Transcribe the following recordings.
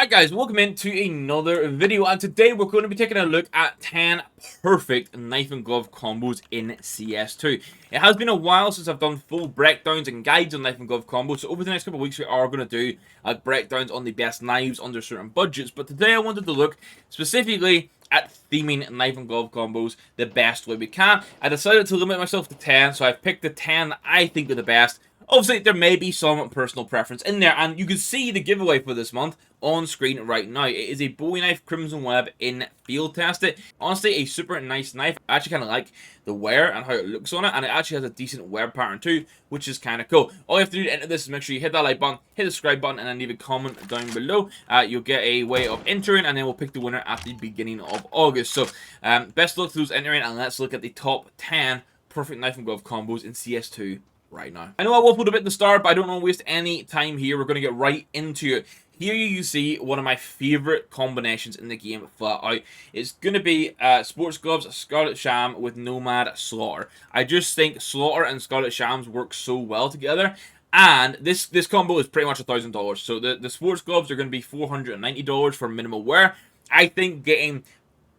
Alright guys, welcome into another video, and today we're going to be taking a look at 10 perfect knife and glove combos in CS2. It has been a while since I've done full breakdowns and guides on knife and glove combos, so over the next couple of weeks we are going to do breakdowns on the best knives under certain budgets, but today I wanted to look specifically at theming knife and glove combos the best way we can. I decided to limit myself to 10, so I've picked the 10 that I think are the best. Obviously, there may be some personal preference in there, and you can see the giveaway for this month on screen right now. It is a Bowie knife Crimson Web in field tested. Honestly, a super nice knife. I actually kind of like the wear and how it looks on it, and it actually has a decent web pattern too, which is kind of cool. All you have to do to enter this is make sure you hit that like button, hit the subscribe button, and then leave a comment down below. You'll get a way of entering, and then we'll pick the winner at the beginning of August. So, best luck to those entering, and let's look at the top 10 perfect knife and glove combos in CS2 right now. I know I waffled a bit at the start, but I don't want to waste any time here. We're going to get right into it. Here you see one of my favorite combinations in the game flat out. It's going to be Sports Gloves Scarlet Sham with Nomad Slaughter. I just think Slaughter and Scarlet Shams work so well together. And this combo is pretty much $1,000. So the Sports Gloves are going to be $490 for minimal wear. I think getting,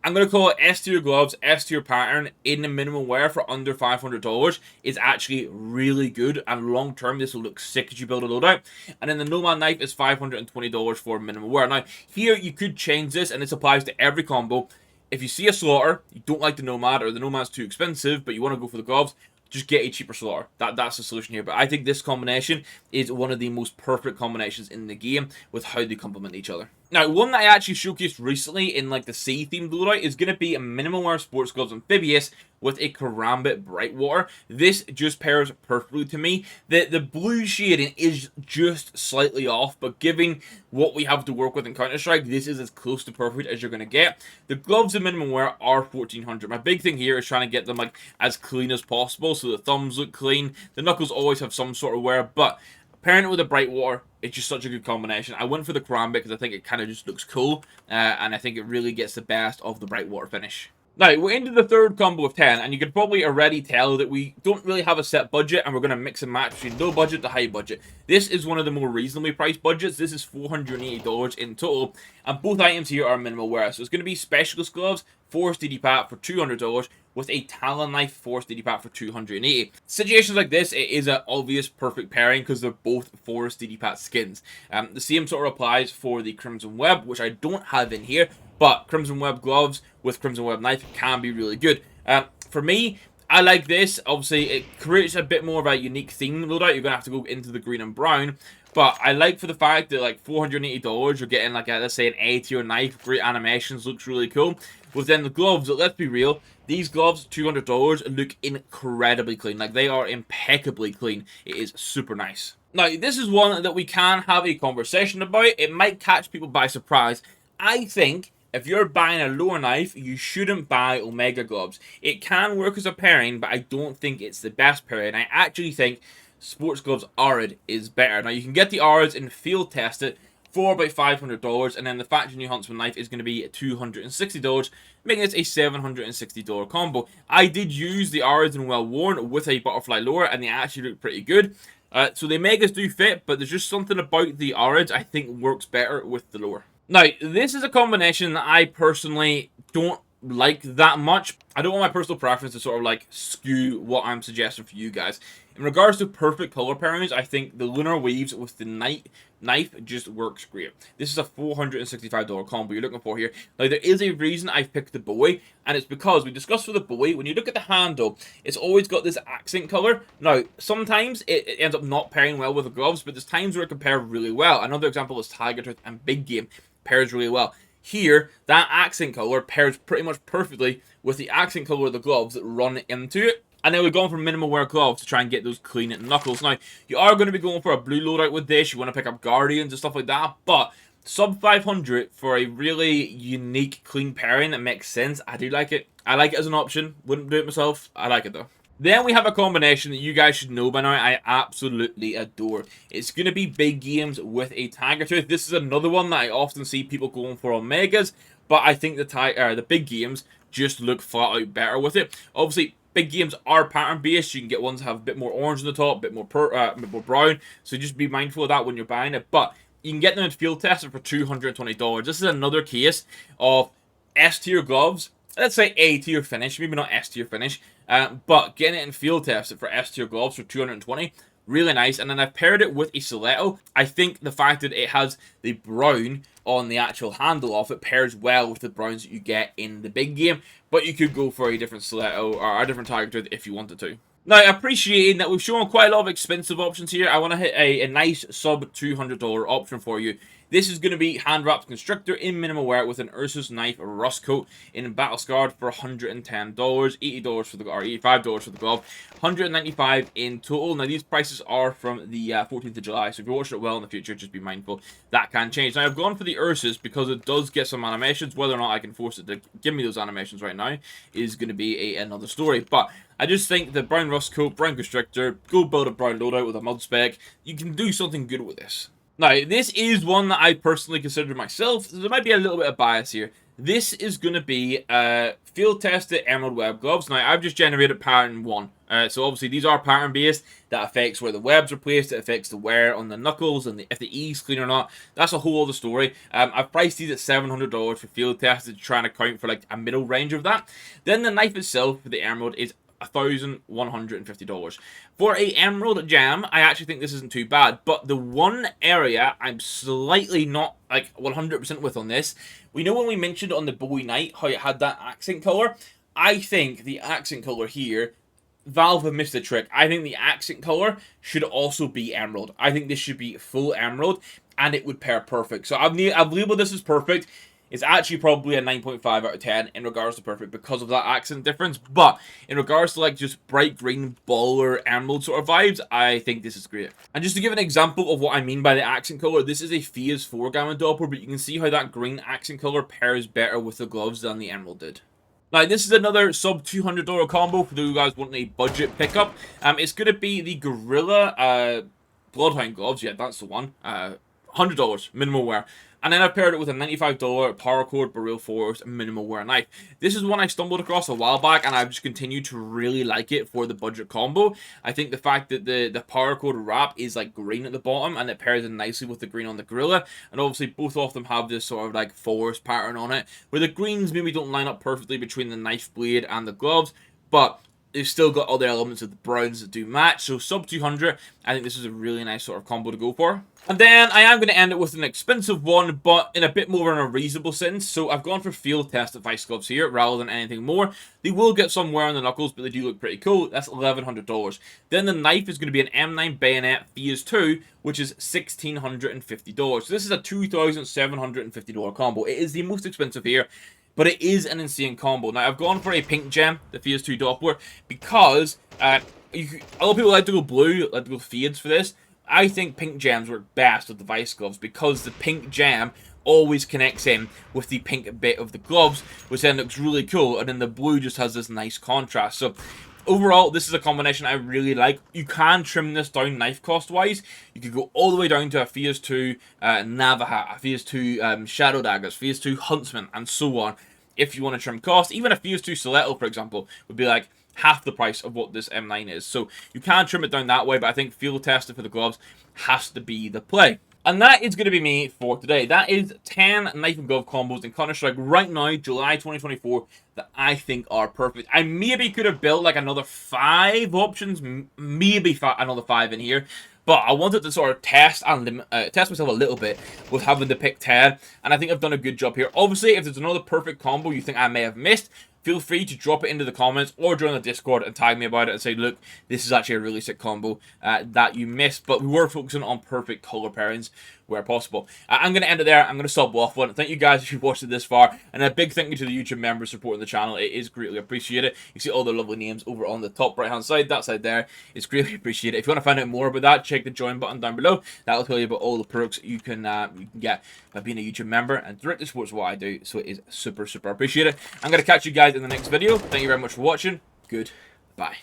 I'm going to call it S-tier gloves, S-tier pattern in the minimal wear for under $500 is actually really good, and long term this will look sick as you build a loadout. And then the Nomad knife is $520 for minimal wear. Now here you could change this, and this applies to every combo. If you see a Slaughter, you don't like the Nomad, or the Nomad's too expensive, but you want to go for the gloves, just get a cheaper Slaughter. That's the solution here. But I think this combination is one of the most perfect combinations in the game with how they complement each other. Now, one that I actually showcased recently in like the sea-themed loadout is going to be a minimal wear Sports Gloves Amphibious with a Karambit Brightwater. This just pairs perfectly to me. The blue shading is just slightly off, but given what we have to work with in Counter-Strike, this is as close to perfect as you're going to get. The gloves in minimum wear are $1,400. My big thing here is trying to get them like as clean as possible, so the thumbs look clean. The knuckles always have some sort of wear, but pairing it with a Brightwater, it's just such a good combination. I went for the Karambit because I think it kind of just looks cool, and I think it really gets the best of the Brightwater finish. Now, we're into the third combo of 10, and you can probably already tell that we don't really have a set budget, and we're going to mix and match between low budget to high budget. This is one of the more reasonably priced budgets. This is $480 in total, and both items here are minimal wear. So it's going to be Specialist Gloves, Force DD Pat for $200, with a Talon Knife Force DD Pat for $280. Situations like this, it is an obvious perfect pairing because they're both Force DD Pat skins. The same sort of applies for the Crimson Web, which I don't have in here, but Crimson Web gloves with Crimson Web knife can be really good. For me, I like this. Obviously, it creates a bit more of a unique theme loadout. You're going to have to go into the green and brown. But I like for the fact that like $480, you're getting like let's say an A-tier knife, great animations, looks really cool. With then the gloves, let's be real, these gloves, $200, look incredibly clean. Like they are impeccably clean. It is super nice. Now, this is one that we can have a conversation about. It might catch people by surprise. I think if you're buying a lower knife, you shouldn't buy Omega gloves. It can work as a pairing, but I don't think it's the best pairing. I actually think Sports Gloves Arid is better. Now, you can get the Arids in field tested for about $500, and then the Factory New Huntsman knife is going to be $260, making this a $760 combo. I did use the Arids in Well Worn with a Butterfly Lower, and they actually look pretty good. So the Omegas do fit, but there's just something about the Arids I think works better with the lower. Now, this is a combination that I personally don't like that much. I don't want my personal preference to sort of like skew what I'm suggesting for you guys. In regards to perfect color pairings, I think the Lunar Weaves with the knife just works great. This is a $465 combo you're looking for here. Now, there is a reason I've picked the Bowie, and it's because we discussed for the Bowie, when you look at the handle, it's always got this accent color. Now, sometimes it ends up not pairing well with the gloves, but there's times where it can pair really well. Another example is Tiger Tooth and Big Game pairs really well. Here, that accent color pairs pretty much perfectly with the accent color of the gloves that run into it. And then we've gone for minimal wear gloves to try and get those clean knuckles. Now, you are going to be going for a blue loadout with this. You want to pick up Guardians and stuff like that. But sub 500 for a really unique, clean pairing that makes sense. I do like it. I like it as an option. Wouldn't do it myself. I like it though. Then we have a combination that you guys should know by now I absolutely adore. It's going to be Big Games with a Tiger Tooth. This is another one that I often see people going for Omegas, but I think the Big Games just look flat out better with it. Obviously, Big Games are pattern based. You can get ones that have a bit more orange on the top, a bit more brown, so just be mindful of that when you're buying it. But you can get them in field tested for $220. This is another case of S tier gloves. Let's say A tier finish, maybe not S tier finish, but getting it in field tested for S tier gloves for $220. Really nice. And then I've paired it with a stiletto. I think the fact that it has the brown on the actual handle of it pairs well with the browns that you get in the big game. But you could go for a different stiletto or a different target if you wanted to. Now, appreciating that we've shown quite a lot of expensive options here, I want to hit a nice sub $200 option for you. This is going to be hand wrapped constrictor in minimal wear with an Ursus knife rust coat in battle scarred for $110, $80 for the or $85 for the glove, $195 in total. Now these prices are from the 14th of July, so if you're watching it well in the future, just be mindful that can change. Now I've gone for the Ursus because it does get some animations. Whether or not I can force it to give me those animations right now is going to be another story, but I just think the brown rust coat, brown constrictor, go build a brown loadout with a mud spec. You can do something good with this. Now, this is one that I personally consider myself. There might be a little bit of bias here. This is going to be field tested Emerald Web gloves. Now, I've just generated pattern 1. So obviously these are pattern based. That affects where the webs are placed. It affects the wear on the knuckles and if the E's clean or not. That's a whole other story. I've priced these at $700 for field tested to try and account for like a middle range of that. Then the knife itself for the Emerald is $1,150. For a Emerald Jam, I actually think this isn't too bad, but the one area I'm slightly not like 100% with on this, we know when we mentioned on the Bowie Knight how it had that accent color. I think the accent color here, Valve have missed the trick. I think the accent color should also be Emerald. I think this should be full Emerald, and it would pair perfect. So I've labeled this as perfect. It's actually probably a 9.5 out of 10 in regards to perfect because of that accent difference. But in regards to like just bright green baller emerald sort of vibes, I think this is great. And just to give an example of what I mean by the accent color, this is a Phase 4 Gamma Doppler, but you can see how that green accent color pairs better with the gloves than the emerald did. Now, this is another sub $200 combo for those guys wanting a budget pickup. It's going to be the Gorilla Bloodhound gloves. Yeah, that's the one. $100 minimal wear. And then I've paired it with a $95 Paracord Barrel Force minimal wear knife. This is one I stumbled across a while back, and I've just continued to really like it for the budget combo. I think the fact that the Paracord wrap is like green at the bottom, and it pairs in nicely with the green on the Gorilla. And obviously both of them have this sort of like forest pattern on it, where the greens maybe don't line up perfectly between the knife blade and the gloves, but they've still got other elements of the browns that do match. So sub 200, I think this is a really nice sort of combo to go for. And then I am going to end it with an expensive one, but in a bit more in a reasonable sense. So I've gone for field tested vice gloves here rather than anything more. They will get some wear on the knuckles, but they do look pretty cool. That's $1,100. Then the knife is going to be an M9 Bayonet Phase 2, which is $1,650. So this is a $2,750 combo. It is the most expensive here, but it is an insane combo. Now, I've gone for a pink gem, the Phase 2 Doppler, because a lot of people like to go blue, like to go fades for this. I think pink gems work best with the vice gloves because the pink gem always connects in with the pink bit of the gloves, which then looks really cool, and then the blue just has this nice contrast. So overall, this is a combination I really like. You can trim this down knife cost wise. You could go all the way down to a Phase 2 Navaja, a Phase 2 Shadow Daggers, Phase 2 Huntsman, and so on. If you want to trim cost, even a Phase 2 Stiletto, for example, would be like half the price of what this M9 is. So you can trim it down that way, but I think field tested for the gloves has to be the play. And that is going to be me for today. That is 10 knife and glove combos in Counter-Strike right now, July 2024, that I think are perfect. I maybe could have built like another 5 options, maybe another 5 in here. But I wanted to sort of test myself a little bit with having to pick 10. And I think I've done a good job here. Obviously, if there's another perfect combo you think I may have missed, feel free to drop it into the comments or join the Discord and tag me about it and say, look, this is actually a really sick combo that you missed. But we were focusing on perfect color pairings where possible. I'm going to end it there. I'm going to stop waffling. Thank you guys if you've watched it this far. And a big thank you to the YouTube members supporting the channel. It is greatly appreciated. You see all the lovely names over on the top right hand side. That side there is greatly appreciated. If you want to find out more about that, check the join button down below. That will tell you about all the perks you can get by being a YouTube member. And directly supports what I do. So it is super, super appreciated. I'm going to catch you guys in the next video. Thank you very much for watching. Goodbye.